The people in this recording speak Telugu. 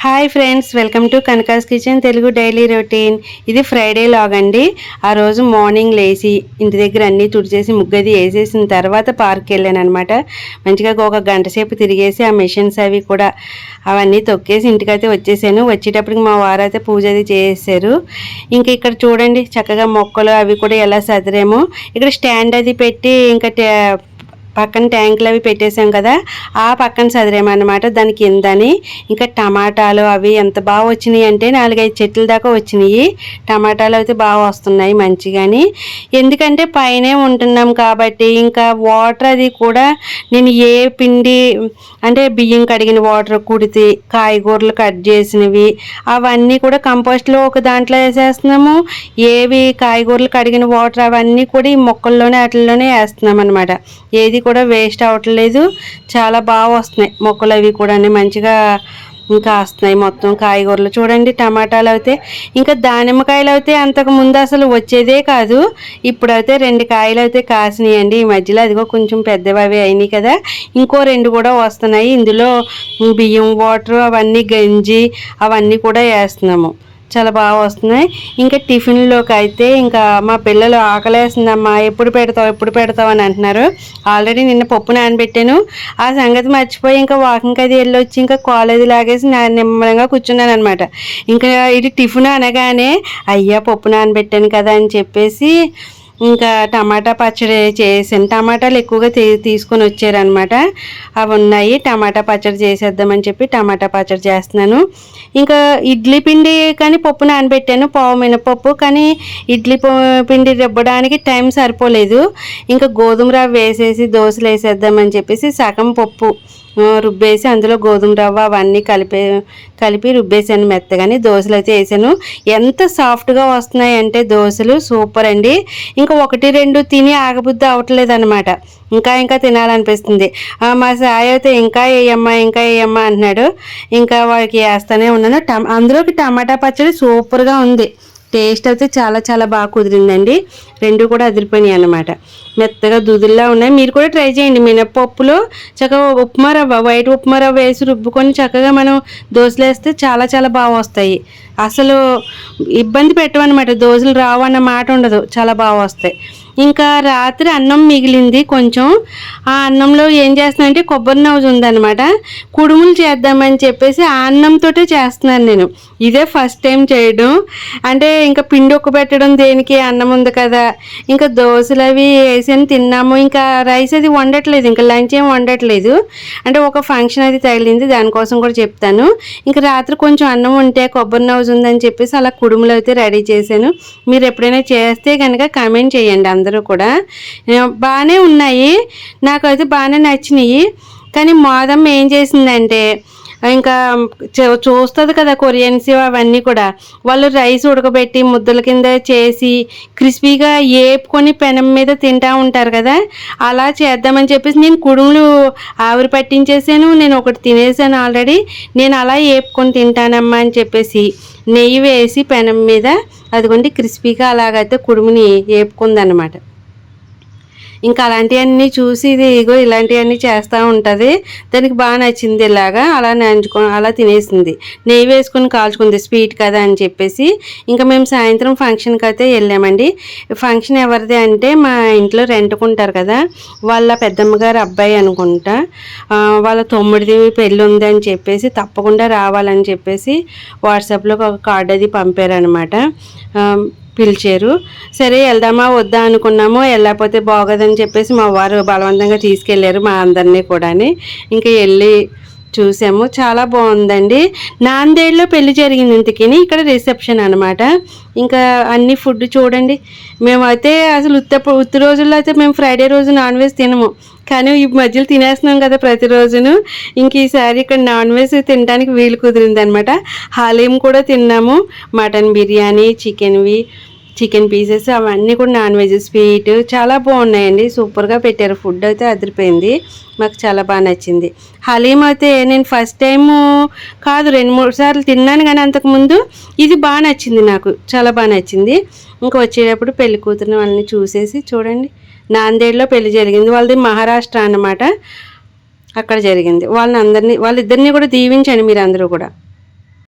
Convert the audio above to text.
Hi friends, welcome to Kanaka's kitchen Telugu daily routine. ఇది ఫ్రైడే లాగ్ అండి. ఆ రోజు మార్నింగ్ లేచి ఇంటి దగ్గర అన్నీ తుడిచేసి ముగ్గది వేసేసిన తర్వాత పార్క్కి వెళ్ళాను అనమాట. మంచిగా ఒక గంట సేపు తిరిగేసి ఆ మెషిన్స్ అవి కూడా అవన్నీ తొక్కేసి ఇంటికైతే వచ్చేసాను. వచ్చేటప్పటికి మా వారు అయితే పూజ అది చేసేసారు. ఇంకా ఇక్కడ చూడండి చక్కగా మొక్కలు అవి కూడా ఎలా సదిరేమో. ఇక్కడ స్టాండ్ అది పెట్టి ఇంకా పక్కన ట్యాంకులు అవి పెట్టేసాం కదా, ఆ పక్కన సదిరేమన్నమాట దాని కిందని. ఇంకా టమాటాలు అవి ఎంత బాగా వచ్చినాయి అంటే 4-5 చెట్ల దాకా వచ్చినాయి. టమాటాలు అయితే బాగా వస్తున్నాయి మంచిగాని. ఎందుకంటే పైనే ఉంటున్నాం కాబట్టి ఇంకా వాటర్ అది కూడా నేను ఏ పిండి అంటే బియ్యం కడిగిన వాటర్ కుడితి కాయగూరలు కట్ చేసినవి అవన్నీ కూడా కంపోస్ట్లో ఒక దాంట్లో వేసేస్తున్నాము. ఏవి కాయగూరలు కడిగిన వాటర్ అవన్నీ కూడా ఈ మొక్కల్లోనే వాటిల్లోనే వేస్తున్నాం అనమాట. ఏది కూడా వేస్ట్ అవ్వట్లేదు. చాలా బాగా వస్తున్నాయి మొక్కలు అవి కూడా మంచిగా ఇంకా వస్తున్నాయి. మొత్తం కాయగూరలు చూడండి, టమాటాలు అయితే ఇంకా దానిమ్మకాయలు అయితే అంతకు ముందు అసలు వచ్చేదే కాదు. ఇప్పుడైతే 2 కాయలు అయితే కాసినాయండి ఈ మధ్యలో. అదిగో కొంచెం పెద్దవి అవి అయినాయి కదా, ఇంకో 2 కూడా వస్తున్నాయి. ఇందులో బియ్యం వాటర్ అవన్నీ గంజి అవన్నీ కూడా వేస్తున్నాము. చాలా బాగా వస్తున్నాయి. ఇంకా టిఫిన్లోకి అయితే ఇంకా మా పిల్లలు ఆకలేస్తుందమ్మా ఎప్పుడు పెడతావు అని అంటున్నారు. ఆల్రెడీ నిన్న పప్పు నానబెట్టాను, ఆ సంగతి మర్చిపోయి ఇంకా వాకింగ్కి అది వెళ్ళొచ్చి ఇంకా కాలేజీ లాగేసి నిమ్మలంగా కూర్చున్నాను అనమాట. ఇంకా ఇది టిఫిన్ అనగానే అయ్యా పప్పు నానబెట్టాను కదా అని చెప్పేసి ఇంకా టమాటా పచ్చడి చేసాను. టమాటాలు ఎక్కువగా తీసుకొని వచ్చారనమాట, అవి ఉన్నాయి. టమాటా పచ్చడి చేసేద్దామని చెప్పి టమాటా పచ్చడి చేస్తున్నాను. ఇంకా ఇడ్లీ పిండి కానీ పప్పు నానబెట్టాను, పావు మినపప్పు, కానీ ఇడ్లీ పిండి రుబ్బడానికి టైం సరిపోలేదు. ఇంకా గోధుమ రవ్వ వేసేసి దోశలు వేసేద్దామని చెప్పేసి సగం పప్పు రుబ్బేసి అందులో గోధుమ రవ్వ అవన్నీ కలిపి రుబ్బేసాను మెత్తగాని. దోశలు అయితే వేసాను. ఎంత సాఫ్ట్గా వస్తున్నాయి అంటే దోశలు సూపర్ అండి. ఇంకా 1-2 తిని ఆగబుద్ధి అవ్వట్లేదు అనమాట. ఇంకా తినాలనిపిస్తుంది. మా సాయి అయితే ఇంకా వేయమ్మా అంటున్నాడు. ఇంకా వాడికి వేస్తూనే ఉన్నాను. అందులోకి టమాటా పచ్చడి సూపర్గా ఉంది. టేస్ట్ అయితే చాలా చాలా బాగా కుదిరిందండి. 2 కూడా అదిరిపోయినాయి అన్నమాట. మెత్తగా దుదుల్లా ఉన్నాయి. మీరు కూడా ట్రై చేయండి. మినపప్పులో చక్కగా ఉప్మా రవ్వ, వైట్ ఉప్మా రవ్వ వేసి రుబ్బుకొని చక్కగా మనం దోశలు వేస్తే చాలా చాలా బాగా వస్తాయి. అసలు ఇబ్బంది పెట్టవన్నమాట. దోశలు రావు అన్న మాట ఉండదు, చాలా బాగా వస్తాయి. ఇంకా రాత్రి అన్నం మిగిలింది కొంచెం. ఆ అన్నంలో ఏం చేస్తున్నానంటే కొబ్బరి నవ్వు ఉందన్నమాట, కుడుములు చేద్దామని చెప్పేసి ఆ అన్నంతో చేస్తున్నాను నేను. ఇదే ఫస్ట్ టైం చేయడం. అంటే ఇంకా పిండి పెట్టడం దేనికి, అన్నం ఉంది కదా. ఇంకా దోశలు అవి వేసాను, తిన్నాము. ఇంకా రైస్ అది వండట్లేదు, ఇంకా లంచ్ ఏం వండట్లేదు. అంటే ఒక ఫంక్షన్ అది తగిలింది, దానికోసం కూడా చెప్తాను. ఇంకా రాత్రి కొంచెం అన్నం ఉంటే కొబ్బరి నవ్వు ఉందని చెప్పేసి అలా కుడుములు అయితే రెడీ చేశాను. మీరు ఎప్పుడైనా చేస్తే కనుక కామెంట్ చేయండి. అందరూ కూడా బాగానే ఉన్నాయి, నాకైతే బాగానే నచ్చినాయి. కానీ మాదమ్మ ఏం చేసిందంటే ఇంకా చూస్తుంది కదా కొరియన్స్ అవన్నీ కూడా, వాళ్ళు రైస్ ఉడకబెట్టి ముద్దల కింద చేసి క్రిస్పీగా ఏపుకొని పెనం మీద తింటూ ఉంటారు కదా, అలా చేద్దామని చెప్పేసి నేను కుడుములు ఆవిరి పట్టించేసాను. నేను ఒకటి తినేసాను ఆల్రెడీ. నేను అలా ఏపుకొని తింటానమ్మా అని చెప్పేసి నెయ్యి వేసి పెనం మీద అదిగోండి క్రిస్పీగా అలాగైతే కుడుముని ఏపుకుందనమాట. ఇంకా అలాంటివన్నీ చూసి ఇగో ఇలాంటివన్నీ చేస్తూ ఉంటుంది. దానికి బాగా నచ్చింది. ఇలాగా అలా అలా తినేసింది. నెయ్యి వేసుకొని కాల్చుకుంది, స్వీట్ కదా అని చెప్పేసి. ఇంకా మేము సాయంత్రం ఫంక్షన్కి అయితే వెళ్ళామండి. ఫంక్షన్ ఎవరిది అంటే మా ఇంట్లో రెంట్కుంటారు కదా, వాళ్ళ పెద్దమ్మగారు అబ్బాయి అనుకుంటా. వాళ్ళ తమ్ముడిది పెళ్ళి ఉంది అని చెప్పేసి తప్పకుండా రావాలని చెప్పేసి వాట్సాప్లో ఒక కార్డు అది పంపారనమాట, పిలిచారు. సరే వెళ్దామా వద్దా అనుకున్నాము. వెళ్ళకపోతే బాగోదని చెప్పేసి మా వారు బలవంతంగా తీసుకెళ్ళారు మా అందరినీ కూడా. ఇంకా వెళ్ళి చూసాము, చాలా బాగుందండి. నాందేడ్లో పెళ్లి జరిగింది, ఇంతకీ ఇక్కడ రిసెప్షన్ అనమాట. ఇంకా అన్ని ఫుడ్ చూడండి. మేమైతే అసలు ఉత్తి రోజుల్లో అయితే మేము ఫ్రైడే రోజు నాన్ వెజ్ తినము, కానీ ఈ మధ్యలో తినేస్తున్నాం కదా ప్రతిరోజును. ఇంక ఈసారి ఇక్కడ నాన్ వెజ్ తినడానికి వీలు కుదిరింది అనమాట. హలీం కూడా తిన్నాము, మటన్ బిర్యానీ, చికెన్ పీసెస్ అవన్నీ కూడా నాన్ వెజ్, స్వీట్ చాలా బాగున్నాయండి. సూపర్గా పెట్టారు. ఫుడ్ అయితే అదిరిపోయింది, మాకు చాలా బాగా నచ్చింది. హలీం అయితే నేను ఫస్ట్ టైము కాదు 2-3 సార్లు తిన్నాను, కానీ అంతకుముందు ఇది బాగా నచ్చింది, నాకు చాలా బాగా నచ్చింది. ఇంకా వచ్చేటప్పుడు పెళ్లి కూతురు వాళ్ళని చూసేసి చూడండి, నాందేడ్లో పెళ్లి జరిగింది. వాళ్ళది మహారాష్ట్ర అన్నమాట, అక్కడ జరిగింది. వాళ్ళిద్దరిని కూడా దీవించండి మీరు అందరూ కూడా.